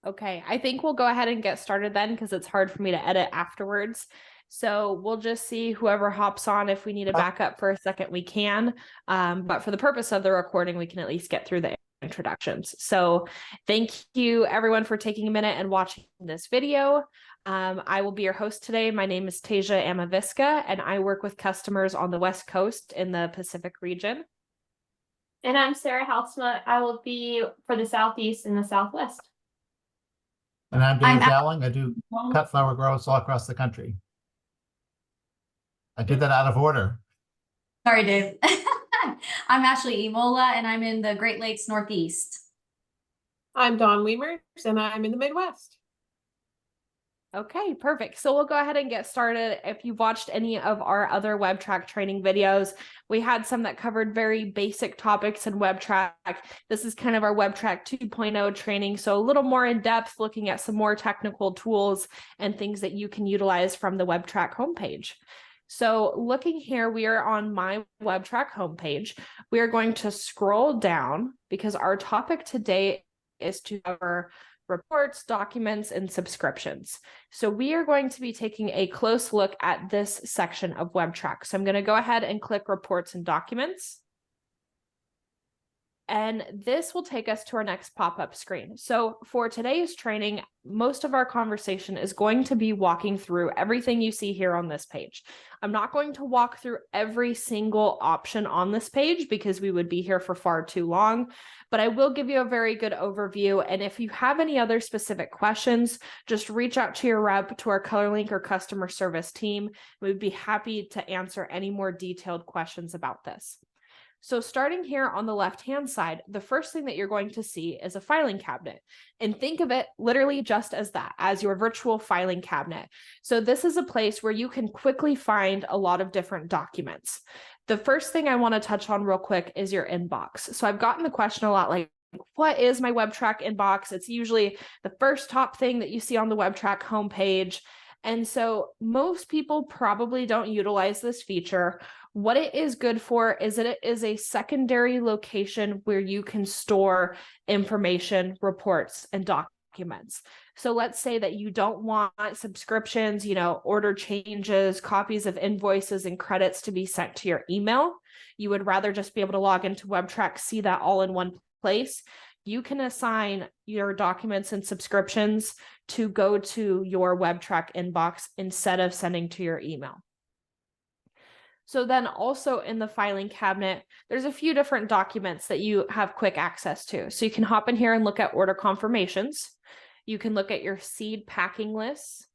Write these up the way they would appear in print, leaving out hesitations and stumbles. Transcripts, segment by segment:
Okay, I think we'll go ahead and get started then because it's hard for me to edit afterwards. So we'll just see whoever hops on. If we need to back up for a second, we can. But for the purpose of the recording, we can at least get through the introductions. So thank you everyone for taking a minute and watching this video. I will be your host today. My name is Tasia Amaviska, and I work with customers on the West Coast in the Pacific region. And I'm Sarah Halsma. I will be for the Southeast and the Southwest. And I'm Dave Dowling. I do cut flower grows all across the country. I did that out of order. Sorry, Dave. I'm Ashley Emola, and I'm in the Great Lakes Northeast. I'm Dawn Weimer, and I'm in the Midwest. Okay, perfect. So we'll go ahead and get started. If you've watched any of our other WebTrack training videos, we had some that covered very basic topics in WebTrack. This is kind of our WebTrack 2.0 training, so a little more in depth, looking at some more technical tools and things that you can utilize from the WebTrack homepage. So looking here, we are on my WebTrack homepage. We are going to scroll down because our topic today is to cover reports, documents, and subscriptions. So we are going to be taking a close look at this section of WebTrack. So I'm going to go ahead and click reports and documents. And this will take us to our next pop-up screen. So for today's training, most of our conversation is going to be walking through everything you see here on this page. I'm not going to walk through every single option on this page because we would be here for far too long, but I will give you a very good overview. And if you have any other specific questions, just reach out to your rep, to our ColorLink or customer service team. We'd be happy to answer any more detailed questions about this. So starting here on the left-hand side, the first thing that you're going to see is a filing cabinet. And think of it literally just as that, as your virtual filing cabinet. So this is a place where you can quickly find a lot of different documents. The first thing I want to touch on real quick is your inbox. So I've gotten the question a lot, like, what is my WebTrack inbox? It's usually the first top thing that you see on the WebTrack homepage. And so most people probably don't utilize this feature. What it is good for is that it is a secondary location where you can store information, reports, and documents. So let's say that you don't want subscriptions, order changes, copies of invoices and credits to be sent to your email. You would rather just be able to log into WebTrack, see that all in one place. You can assign your documents and subscriptions to go to your WebTrack inbox instead of sending to your email. So then also in the filing cabinet, there's a few different documents that you have quick access to. So you can hop in here and look at order confirmations. You can look at your seed packing lists,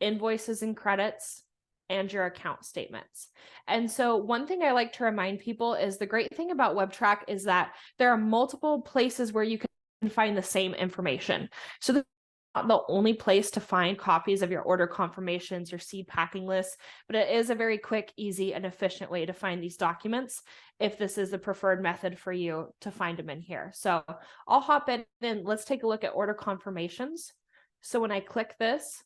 invoices and credits, and your account statements. And so one thing I like to remind people is the great thing about WebTrack is that there are multiple places where you can find the same information. So this is not the only place to find copies of your order confirmations, your seed packing lists, but it is a very quick, easy, and efficient way to find these documents if this is the preferred method for you to find them in here. So I'll hop in and let's take a look at order confirmations. So when I click this,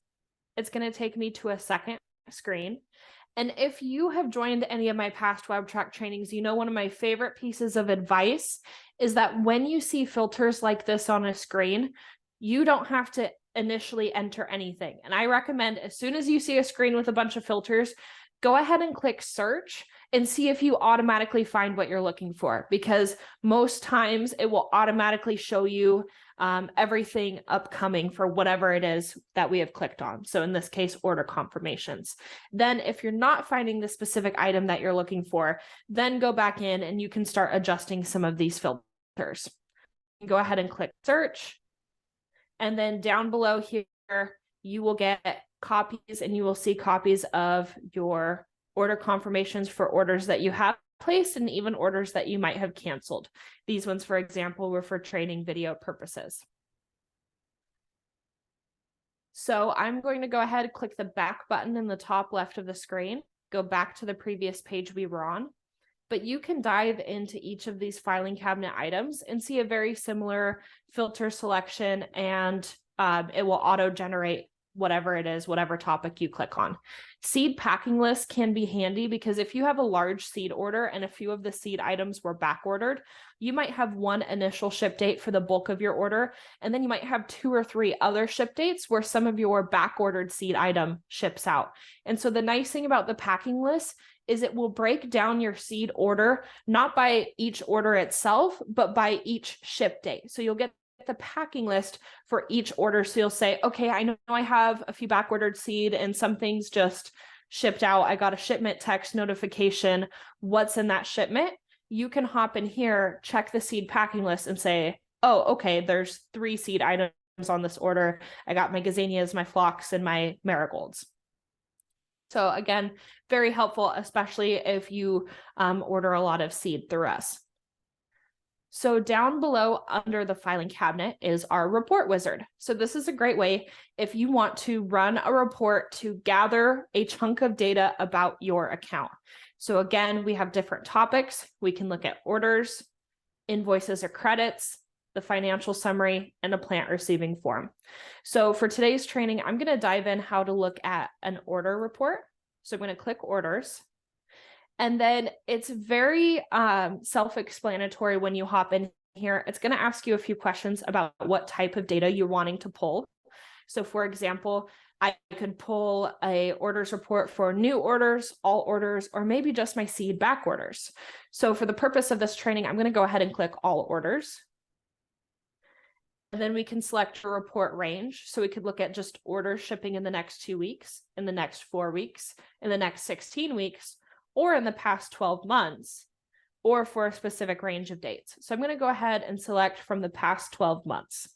it's going to take me to a second screen. And if you have joined any of my past WebTrack trainings, one of my favorite pieces of advice is that when you see filters like this on a screen, you don't have to initially enter anything. And I recommend as soon as you see a screen with a bunch of filters, go ahead and click search and see if you automatically find what you're looking for, because most times it will automatically show you everything upcoming for whatever it is that we have clicked on. So in this case, order confirmations. Then if you're not finding the specific item that you're looking for, then go back in and you can start adjusting some of these filters. Go ahead and click search. And then down below here, you will get copies and you will see copies of your order confirmations for orders that you have placed and even orders that you might have canceled. These ones, for example, were for training video purposes. So I'm going to go ahead and click the back button in the top left of the screen, go back to the previous page we were on. But you can dive into each of these filing cabinet items and see a very similar filter selection, and it will auto-generate whatever it is, whatever topic you click on. Seed packing lists can be handy because if you have a large seed order and a few of the seed items were back ordered, you might have one initial ship date for the bulk of your order, and then you might have 2 or 3 other ship dates where some of your back ordered seed item ships out. And so the nice thing about the packing list is it will break down your seed order, not by each order itself, but by each ship date. So you'll get the packing list for each order. So you'll say, okay, I know I have a few back ordered seed and some things just shipped out. I got a shipment text notification. What's in that shipment? You can hop in here, check the seed packing list and say, oh, okay, there's 3 seed items on this order. I got my gazanias, my phlox, and my marigolds. So again, very helpful, especially if you order a lot of seed through us. So down below under the filing cabinet is our report wizard. So this is a great way if you want to run a report to gather a chunk of data about your account. So again, we have different topics. We can look at orders, invoices or credits, the financial summary, and a plant receiving form. So for today's training, I'm going to dive in how to look at an order report. So I'm going to click orders. And then it's very self-explanatory when you hop in here. It's going to ask you a few questions about what type of data you're wanting to pull. So for example, I could pull a orders report for new orders, all orders, or maybe just my seed back orders. So for the purpose of this training, I'm going to go ahead and click all orders. And then we can select a report range. So we could look at just orders shipping in the next 2 weeks, in the next 4 weeks, in the next 16 weeks, or in the past 12 months, or for a specific range of dates. So I'm going to go ahead and select from the past 12 months.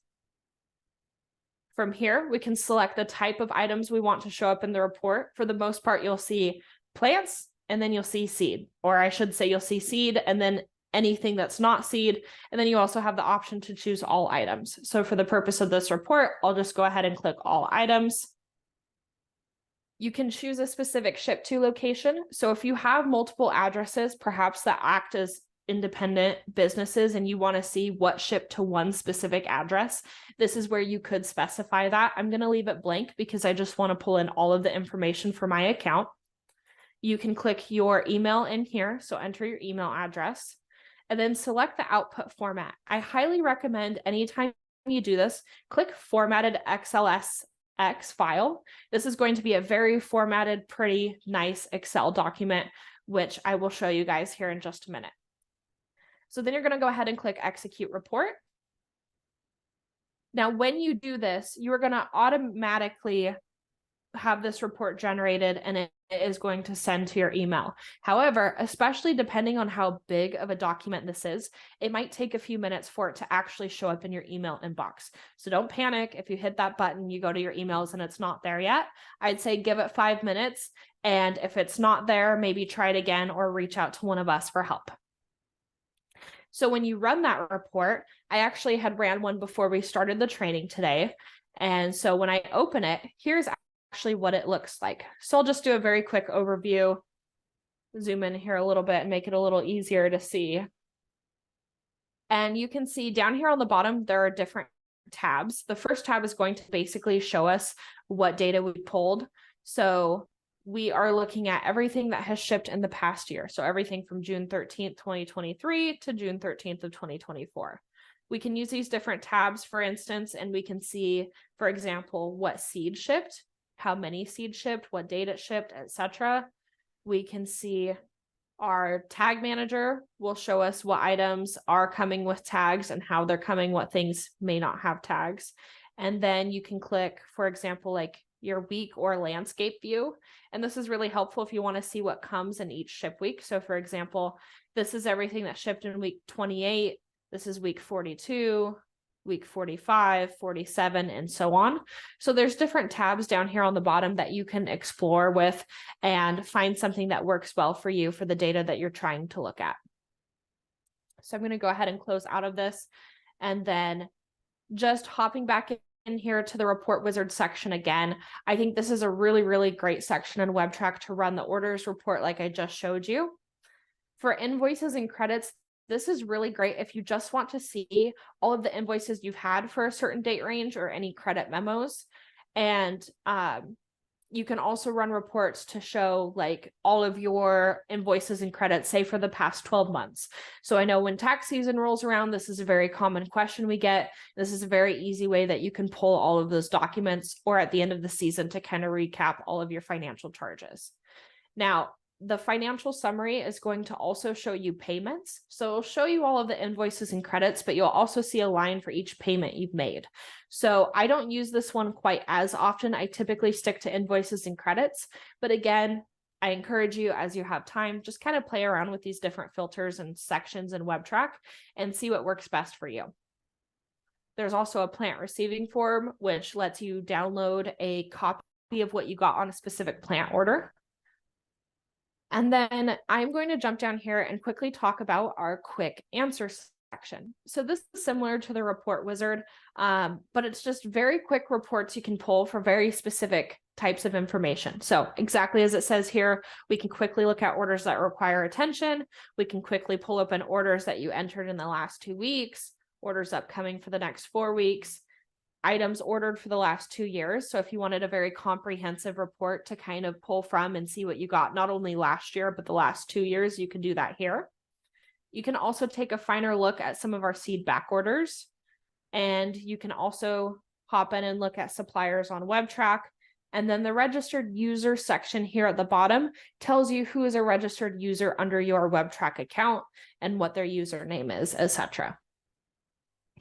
From here, we can select the type of items we want to show up in the report. For the most part, you'll see plants, and then you'll see seed, or I should say you'll see seed, and then anything that's not seed. And then you also have the option to choose all items. So for the purpose of this report, I'll just go ahead and click all items. You can choose a specific ship to location. So if you have multiple addresses, perhaps that act as independent businesses and you want to see what shipped to one specific address, this is where you could specify that. I'm going to leave it blank because I just want to pull in all of the information for my account. You can click your email in here. So enter your email address and then select the output format. I highly recommend anytime you do this, click formatted XLSX file. This is going to be a very formatted, pretty nice Excel document, which I will show you guys here in just a minute. So then you're going to go ahead and click execute report. Now, when you do this, you are going to automatically have this report generated and it is going to send to your email. However, especially depending on how big of a document this is, it might take a few minutes for it to actually show up in your email inbox. So don't panic if you hit that button, you go to your emails and it's not there yet. I'd say give it 5 minutes. And if it's not there, maybe try it again or reach out to one of us for help. So when you run that report, I actually had ran one before we started the training today. And so when I open it, here's actually what it looks like. So I'll just do a very quick overview, zoom in here a little bit and make it a little easier to see. And you can see down here on the bottom, there are different tabs. The first tab is going to basically show us what data we pulled. So we are looking at everything that has shipped in the past year. So everything from June 13th, 2023 to June 13th of 2024. We can use these different tabs, for instance, and we can see, for example, what seed shipped, how many seed shipped, what date it shipped, etc. We can see our tag manager will show us what items are coming with tags and how they're coming, what things may not have tags. And then you can click, for example, like your week or landscape view. And this is really helpful if you want to see what comes in each ship week. So for example, this is everything that shipped in week 28. This is week 42, week 45, 47, and so on. So there's different tabs down here on the bottom that you can explore with and find something that works well for you for the data that you're trying to look at. So I'm going to go ahead and close out of this and then just hopping back in here to the report wizard section again. I think this is a really, really great section in WebTrack to run the orders report like I just showed you. For invoices and credits, this is really great if you just want to see all of the invoices you've had for a certain date range or any credit memos. And you can also run reports to show like all of your invoices and credits, say for the past 12 months. So I know when tax season rolls around, this is a very common question we get. This is a very easy way that you can pull all of those documents, or at the end of the season to kind of recap all of your financial charges. Now, the financial summary is going to also show you payments. So it'll show you all of the invoices and credits, but you'll also see a line for each payment you've made. So I don't use this one quite as often. I typically stick to invoices and credits, but again, I encourage you, as you have time, just kind of play around with these different filters and sections in WebTrack and see what works best for you. There's also a plant receiving form, which lets you download a copy of what you got on a specific plant order. And then I'm going to jump down here and quickly talk about our quick answer section. So this is similar to the report wizard, but it's just very quick reports you can pull for very specific types of information. So exactly as it says here, we can quickly look at orders that require attention. We can quickly pull open orders that you entered in the last 2 weeks, orders upcoming for the next 4 weeks, items ordered for the last 2 years. So if you wanted a very comprehensive report to kind of pull from and see what you got, not only last year, but the last 2 years, you can do that here. You can also take a finer look at some of our seed back orders. And you can also hop in and look at suppliers on WebTrack. And then the registered user section here at the bottom tells you who is a registered user under your WebTrack account and what their username is, etc.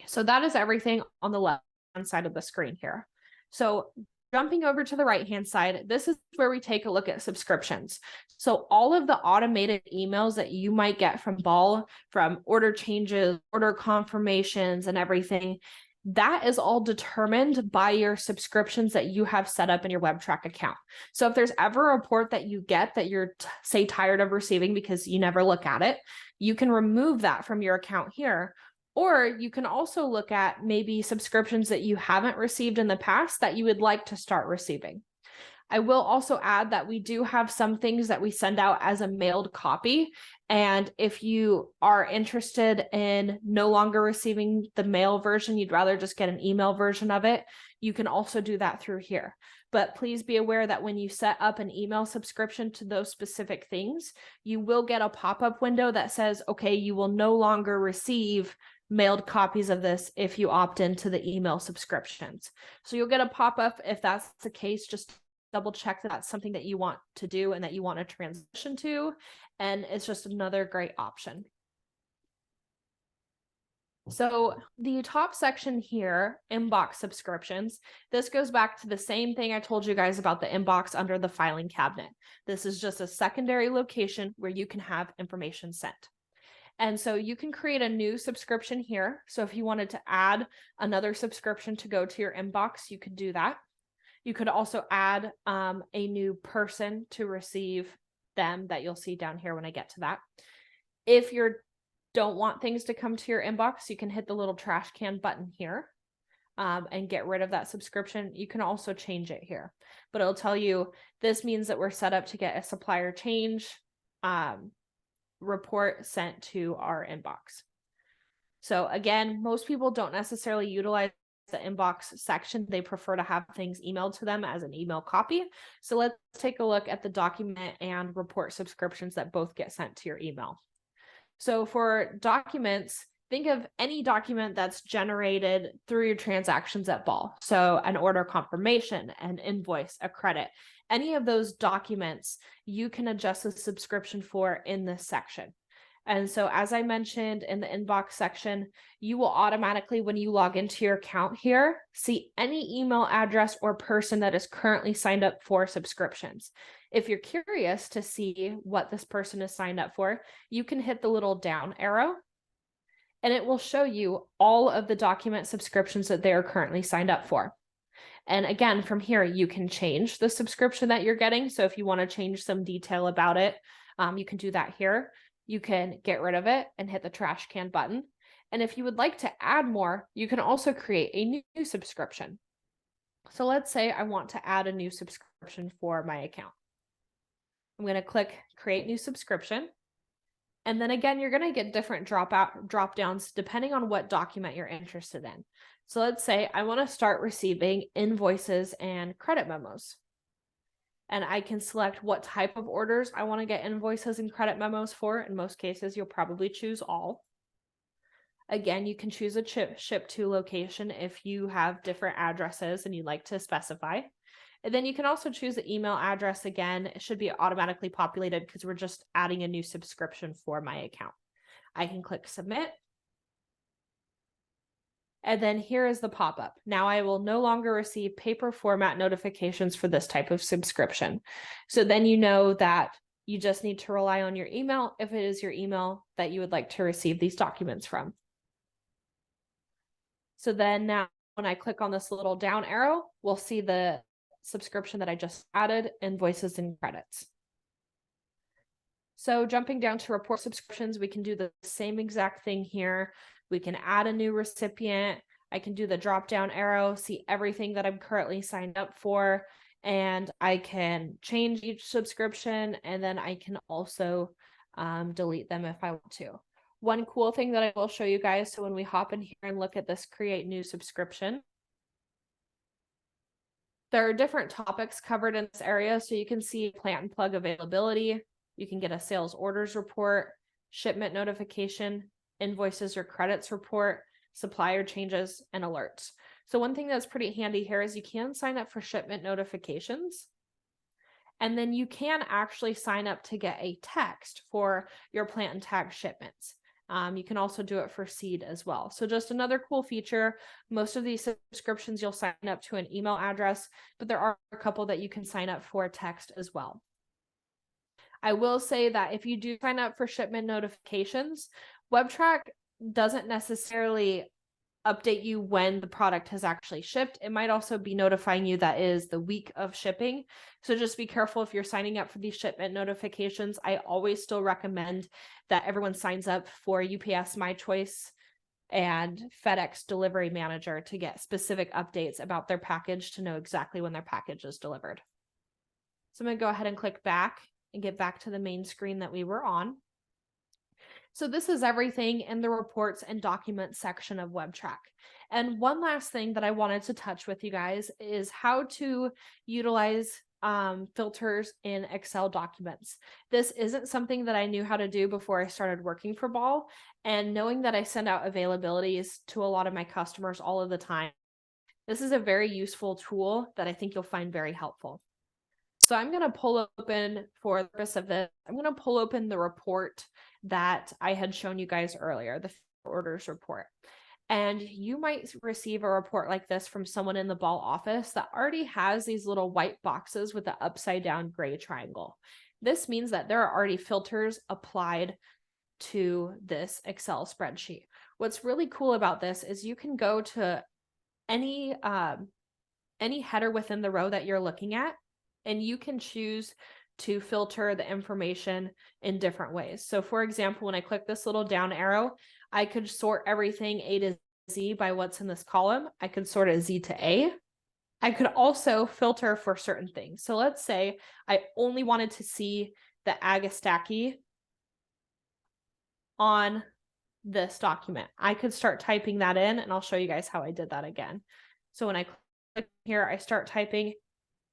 So that is everything on the left side of the screen here. So jumping over to the right hand side, this is where we take a look at subscriptions. So all of the automated emails that you might get from Ball, from order changes, order confirmations, and everything, that is all determined by your subscriptions that you have set up in your WebTrack account. So if there's ever a report that you get that you're say tired of receiving because you never look at it, you can remove that from your account here. Or you can also look at maybe subscriptions that you haven't received in the past that you would like to start receiving. I will also add that we do have some things that we send out as a mailed copy. And if you are interested in no longer receiving the mail version, you'd rather just get an email version of it, you can also do that through here. But please be aware that when you set up an email subscription to those specific things, you will get a pop-up window that says, okay, you will no longer receive mailed copies of this if you opt into the email subscriptions. So you'll get a pop-up if that's the case. Just double check that that's something that you want to do and that you want to transition to. And it's just another great option. So the top section here, inbox subscriptions, this goes back to the same thing I told you guys about the inbox under the filing cabinet. This is just a secondary location where you can have information sent. And so you can create a new subscription here. So if you wanted to add another subscription to go to your inbox, you could do that. You could also add a new person to receive them that you'll see down here when I get to that. If you don't want things to come to your inbox, you can hit the little trash can button here and get rid of that subscription. You can also change it here, but it'll tell you this means that we're set up to get a supplier change report sent to our inbox. So again, most people don't necessarily utilize the inbox section. They prefer to have things emailed to them as an email copy. So let's take a look at the document and report subscriptions that both get sent to your email. So for documents, think of any document that's generated through your transactions at Ball. So an order confirmation, an invoice, a credit, any of those documents, you can adjust the subscription for in this section. And so as I mentioned in the inbox section, you will automatically, when you log into your account here, see any email address or person that is currently signed up for subscriptions. If you're curious to see what this person is signed up for, you can hit the little down arrow and it will show you all of the document subscriptions that they are currently signed up for. And again, from here, you can change the subscription that you're getting. So if you want to change some detail about it, you can do that here. You can get rid of it and hit the trash can button. And if you would like to add more, you can also create a new subscription. So let's say I want to add a new subscription for my account. I'm going to click create new subscription. And then again, you're going to get different drop downs depending on what document you're interested in. So let's say I want to start receiving invoices and credit memos. And I can select what type of orders I want to get invoices and credit memos for. In most cases, you'll probably choose all. Again, you can choose a ship to location if you have different addresses and you'd like to specify. And then you can also choose the email address. Again, it should be automatically populated because we're just adding a new subscription for my account. I can click submit. And then here is the pop-up. Now I will no longer receive paper format notifications for this type of subscription. So then you know that you just need to rely on your email if it is your email that you would like to receive these documents from. So then now when I click on this little down arrow, we'll see the subscription that I just added, invoices and credits. So jumping down to report subscriptions, we can do the same exact thing here. We can add a new recipient. I can do the drop down arrow, see everything that I'm currently signed up for, and I can change each subscription, and then I can also delete them if I want to. One cool thing that I will show you guys, so when we hop in here and look at this create new subscription, there are different topics covered in this area. So you can see plant and plug availability. You can get a sales orders report, shipment notification, invoices or credits report, supplier changes, and alerts. So one thing that's pretty handy here is you can sign up for shipment notifications. And then you can actually sign up to get a text for your plant and tag shipments. You can also do it for seed as well. So just another cool feature. Most of these subscriptions, you'll sign up to an email address, but there are a couple that you can sign up for text as well. I will say that if you do sign up for shipment notifications, WebTrack doesn't necessarily update you when the product has actually shipped. It might also be notifying you that is the week of shipping. So just be careful if you're signing up for these shipment notifications. I always still recommend that everyone signs up for UPS My Choice and FedEx Delivery Manager to get specific updates about their package to know exactly when their package is delivered. So I'm going to go ahead and click back and get back to the main screen that we were on. So this is everything in the reports and documents section of WebTrack. And one last thing that I wanted to touch with you guys is how to utilize filters in Excel documents. This isn't something that I knew how to do before I started working for Ball, and knowing that I send out availabilities to a lot of my customers all of the time, this is a very useful tool that I think you'll find very helpful. So I'm going to pull open, for the purpose of this, I'm going to pull open the report that I had shown you guys earlier, the orders report. And you might receive a report like this from someone in the Ball office that already has these little white boxes with the upside down gray triangle. This means that there are already filters applied to this Excel spreadsheet. What's really cool about this is you can go to any header within the row that you're looking at, and you can choose to filter the information in different ways. So for example, when I click this little down arrow, I could sort everything A to Z by what's in this column. I could sort it Z to A. I could also filter for certain things. So let's say I only wanted to see the Agastaki on this document. I could start typing that in, and I'll show you guys how I did that again. So when I click here, I start typing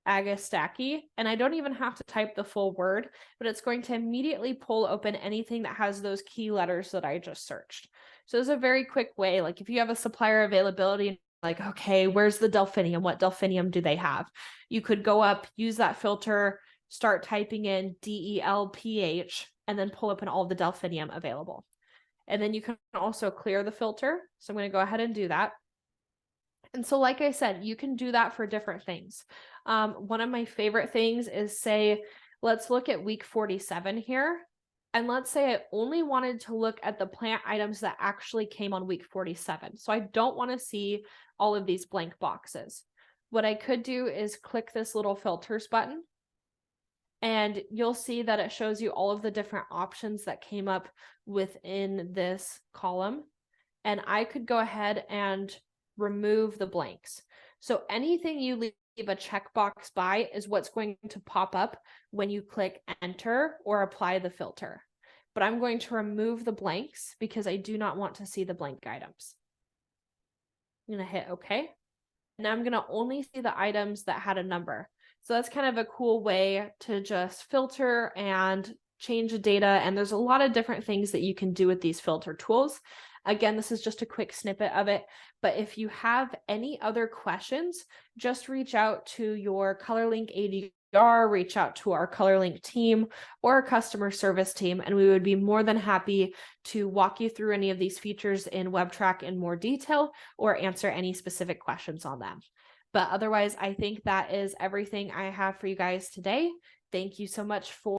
Agastaki, and I don't even have to type the full word, but it's going to immediately pull open anything that has those key letters that I just searched. So it's a very quick way. Like if you have a supplier availability, like, okay, where's the delphinium? What delphinium do they have? You could go up, use that filter, start typing in DELPH, and then pull open all the delphinium available. And then you can also clear the filter. So I'm going to go ahead and do that. And so, like I said, you can do that for different things. One of my favorite things is, say, let's look at week 47 here. And let's say I only wanted to look at the plant items that actually came on week 47. So I don't want to see all of these blank boxes. What I could do is click this little filters button, and you'll see that it shows you all of the different options that came up within this column. And I could go ahead and remove the blanks. So anything you leave a checkbox by is what's going to pop up when you click enter or apply the filter. but I'm going to remove the blanks because I do not want to see the blank items. I'm going to hit OK. And I'm going to only see the items that had a number. So that's kind of a cool way to just filter and change the data. And there's a lot of different things that you can do with these filter tools. Again, this is just a quick snippet of it. But if you have any other questions, just reach out to your ColorLink ADR, reach out to our ColorLink team or our customer service team, and we would be more than happy to walk you through any of these features in WebTrack in more detail or answer any specific questions on them. But otherwise, I think that is everything I have for you guys today. Thank you so much for